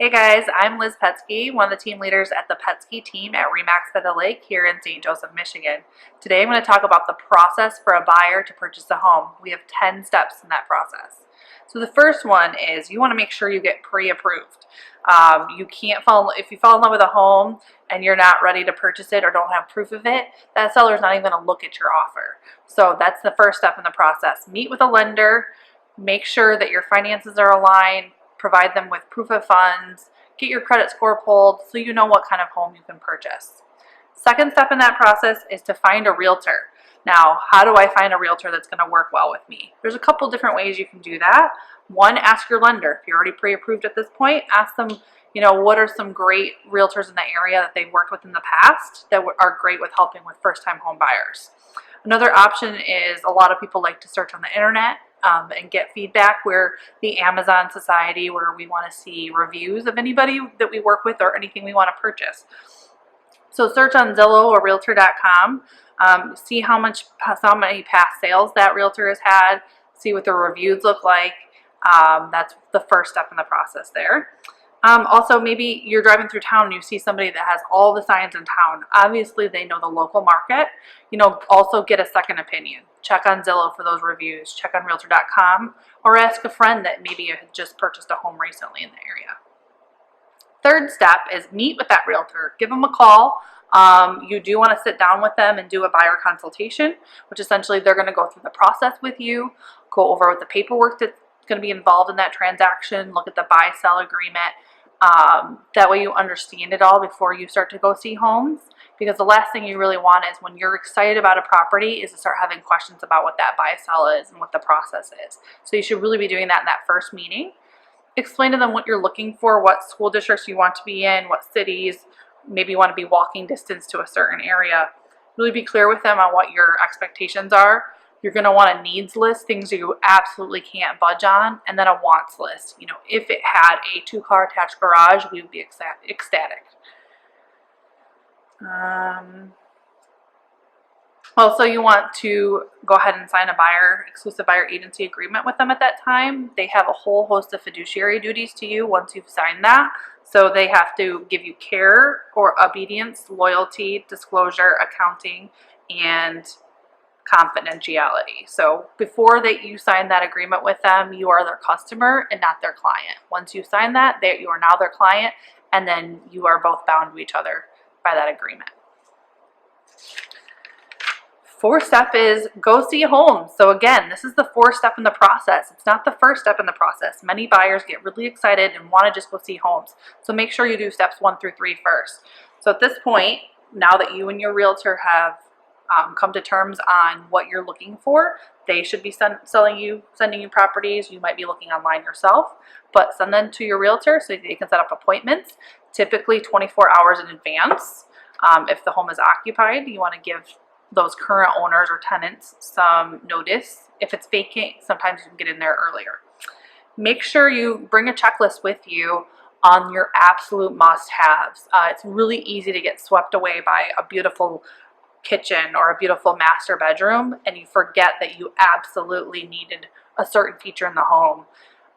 Hey guys, I'm Liz Petzke, one of the team leaders at the Petzke team at Remax by the Lake here in St. Joseph, Michigan. Today I'm going to talk about the process for a buyer to purchase a home. We have 10 steps in that process. So the first one is you want to make sure you get pre-approved. If you fall in love with a home and you're not ready to purchase it or don't have proof of it, that seller is not even going to look at your offer. So that's the first step in the process. Meet with a lender, make sure that your finances are aligned, provide them with proof of funds, get your credit score pulled so you know what kind of home you can purchase. Second step in that process is to find a realtor. Now, how do I find a realtor that's going to work well with me? There's a couple different ways you can do that. One, ask your lender. If you're already pre-approved at this point, ask them, what are some great realtors in the area that they've worked with in the past that are great with helping with first-time home buyers. Another option is a lot of people like to search on the internet and get feedback. We're the Amazon Society, where we want to see reviews of anybody that we work with or anything we want to purchase. So search on Zillow or realtor.com, see how many past sales that realtor has had, see what their reviews look like. That's the first step in the process there. Also, maybe you're driving through town and you see somebody that has all the signs in town. Obviously, they know the local market. Also get a second opinion. Check on Zillow for those reviews. Check on realtor.com, or ask a friend that maybe had just purchased a home recently in the area. Third step is meet with that realtor. Give them a call. You do want to sit down with them and do a buyer consultation, which essentially they're going to go through the process with you, go over with the paperwork that's going to be involved in that transaction, look at the buy-sell agreement. That way you understand it all before you start to go see homes, because the last thing you really want is when you're excited about a property is to start having questions about what that buy-sell is and what the process is. So you should really be doing that in that first meeting. Explain to them what you're looking for, what school districts you want to be in, what cities, maybe you want to be walking distance to a certain area. Really be clear with them on what your expectations are. You're going to want a needs list, things you absolutely can't budge on, and then a wants list. If it had a 2-car attached garage, we would be ecstatic. Also, you want to go ahead and sign a exclusive buyer agency agreement with them at that time. They have a whole host of fiduciary duties to you once you've signed that. So they have to give you care or obedience, loyalty, disclosure, accounting, and confidentiality. So before you sign that agreement with them, you are their customer and not their client. Once you sign that, you are now their client, and then you are both bound to each other by that agreement. Fourth step is go see homes. So again, this is the fourth step in the process. It's not the first step in the process. Many buyers get really excited and want to just go see homes. So make sure you do steps 1 through 3 first. So at this point, now that you and your realtor have come to terms on what you're looking for, they should be sending you properties. You might be looking online yourself, but send them to your realtor so they can set up appointments, typically 24 hours in advance. If the home is occupied, you want to give those current owners or tenants some notice. If it's vacant, sometimes you can get in there earlier. Make sure you bring a checklist with you on your absolute must-haves. It's really easy to get swept away by a beautiful kitchen or a beautiful master bedroom, and you forget that you absolutely needed a certain feature in the home.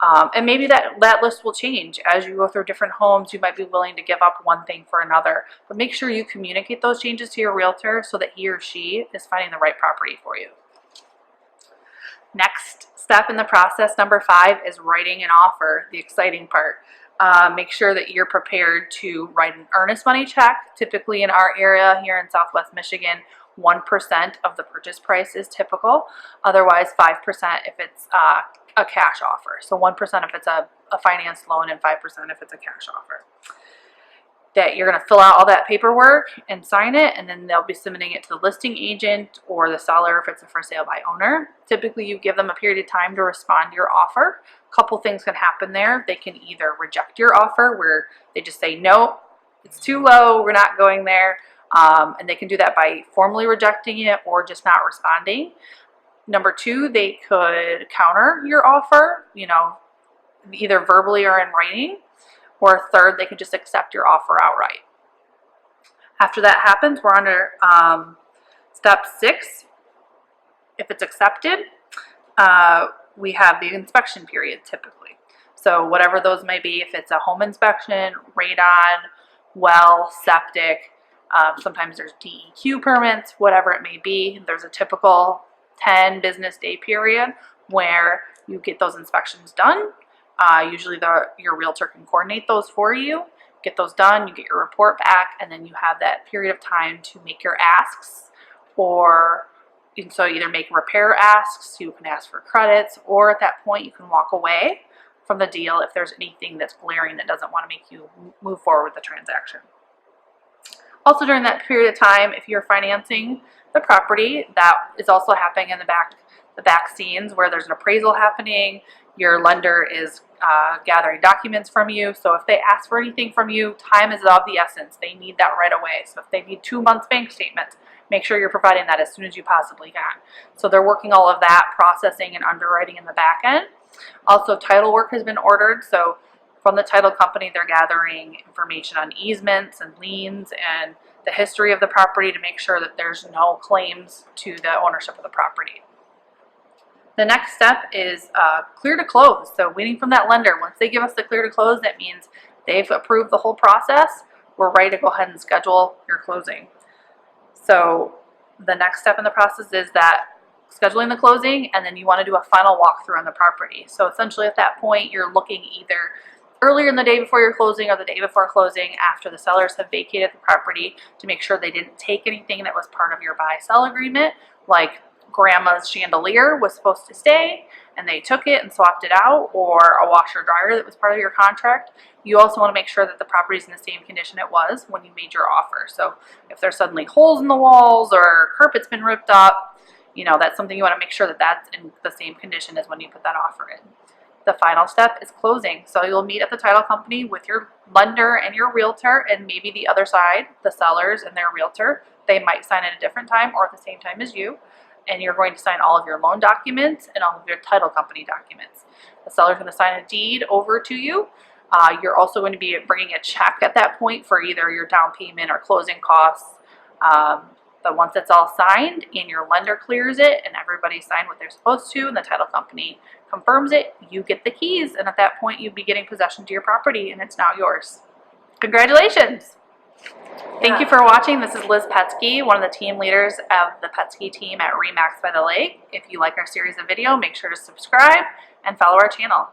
And maybe that list will change as you go through different homes. You might be willing to give up one thing for another, but make sure you communicate those changes to your realtor so that he or she is finding the right property for you. Next step in the process, number 5, is writing an offer, the exciting part. Make sure that you're prepared to write an earnest money check. Typically in our area here in Southwest Michigan, 1% of the purchase price is typical. Otherwise, 5% if it's a cash offer. So 1% if it's a finance loan, and 5% if it's a cash offer. That you're going to fill out all that paperwork and sign it, and then they'll be submitting it to the listing agent or the seller if it's a for sale by owner. Typically, you give them a period of time to respond to your offer. A couple things can happen there. They can either reject your offer, where they just say, no, it's too low, we're not going there. And they can do that by formally rejecting it or just not responding. Number 2, they could counter your offer, either verbally or in writing. Or third, they could just accept your offer outright. After that happens, we're under step 6. If it's accepted, we have the inspection period typically. So whatever those may be, if it's a home inspection, radon, well, septic, sometimes there's DEQ permits, whatever it may be. There's a typical 10 business day period where you get those inspections done. Usually your realtor can coordinate those for you, get those done, you get your report back, and then you have that period of time to make your asks, or so either make repair asks, you can ask for credits, or at that point you can walk away from the deal if there's anything that's glaring that doesn't want to make you move forward with the transaction. Also during that period of time, if you're financing the property, that is also happening in the back scenes where there's an appraisal happening. Your lender is gathering documents from you. So if they ask for anything from you, time is of the essence. They need that right away. So if they need 2 months bank statements, make sure you're providing that as soon as you possibly can. So they're working all of that, processing and underwriting in the back end. Also, title work has been ordered. So from the title company, they're gathering information on easements and liens and the history of the property to make sure that there's no claims to the ownership of the property. The next step is clear to close. So waiting from that lender. Once they give us the clear to close, that means they've approved the whole process. We're ready to go ahead and schedule your closing. So the next step in the process is that scheduling the closing, and then you want to do a final walkthrough on the property. So essentially at that point, you're looking either earlier in the day before your closing or the day before closing after the sellers have vacated the property to make sure they didn't take anything that was part of your buy-sell agreement, like grandma's chandelier was supposed to stay and they took it and swapped it out, or a washer dryer that was part of your contract. You also want to make sure that the property is in the same condition it was when you made your offer. So if there's suddenly holes in the walls or carpet's been ripped up, you know, that's something you want to make sure that that's in the same condition as when you put that offer in. The final step is closing. So you'll meet at the title company with your lender and your realtor, and maybe the other side, the sellers and their realtor, they might sign at a different time or at the same time as you. And you're going to sign all of your loan documents and all of your title company documents. The seller's going to sign a deed over to you. You're also going to be bringing a check at that point for either your down payment or closing costs. But once it's all signed and your lender clears it and everybody signed what they're supposed to and the title company confirms it, you get the keys. And at that point, you'd be getting possession to your property and it's now yours. Congratulations. Thank you for watching. This is Liz Petzke, one of the team leaders of the Petzke team at RE/MAX by the Lake. If you like our series of video, make sure to subscribe and follow our channel.